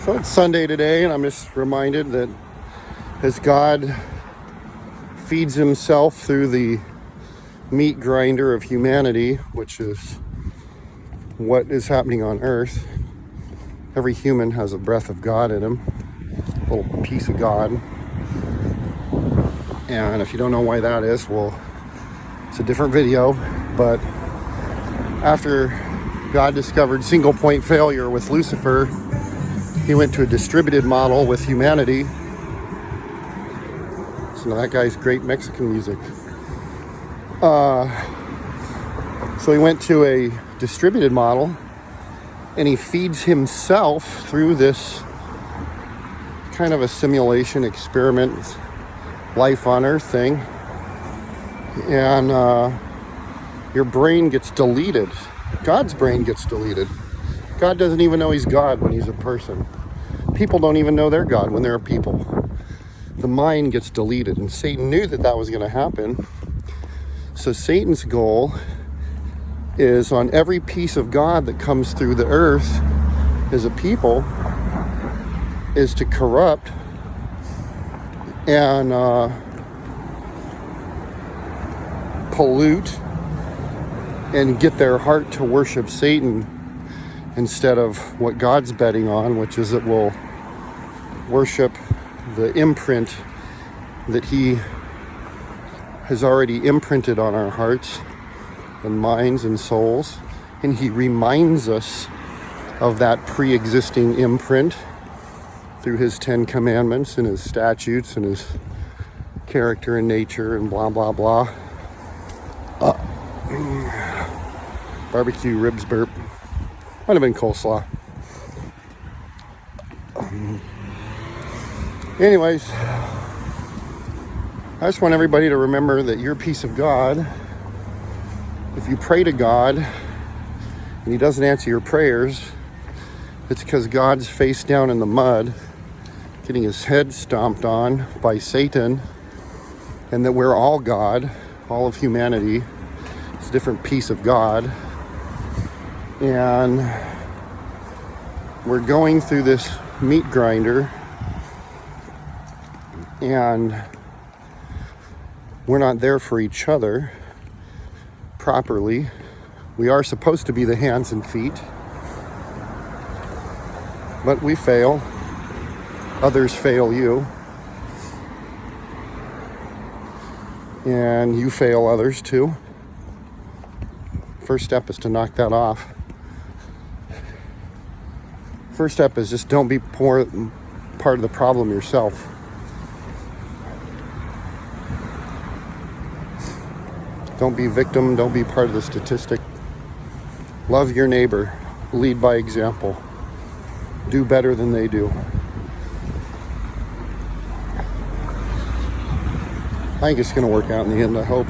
So it's Sunday today, and I'm just reminded that as God feeds himself through the meat grinder of humanity, which is what is happening on earth, every human has a breath of God in him, a little piece of God. And if you don't know why that is, well, it's a different video. But after God discovered single point failure with Lucifer, he went to a distributed model with humanity. So that guy's great Mexican music. So he went to a distributed model, and he feeds himself through this kind of a simulation experiment, life on Earth thing. And your brain gets deleted. God's brain gets deleted. God doesn't even know he's God when he's a person. People don't even know they're God when they're people. The mind gets deleted, and Satan knew that that was going to happen. So Satan's goal is on every piece of God that comes through the earth as a people is to corrupt and pollute and get their heart to worship Satan instead of what God's betting on, which is it will worship the imprint that he has already imprinted on our hearts and minds and souls. And he reminds us of that pre-existing imprint through his 10 commandments and his statutes and his character and nature and blah, blah, blah. Barbecue ribs burp. Might have been coleslaw. Anyways, I just want everybody to remember that you're a piece of God. If you pray to God and he doesn't answer your prayers, it's because God's face down in the mud, getting his head stomped on by Satan, and that we're all God, all of humanity. It's a different piece of God. And we're going through this meat grinder, and we're not there for each other properly. We are supposed to be the hands and feet, but we fail. Others fail you, and you fail others too. First step is to knock that off. First step is just don't be part of the problem yourself. Don't be victim. Don't be part of the statistic. Love your neighbor. Lead by example. Do better than they do. I think it's going to work out in the end, I hope.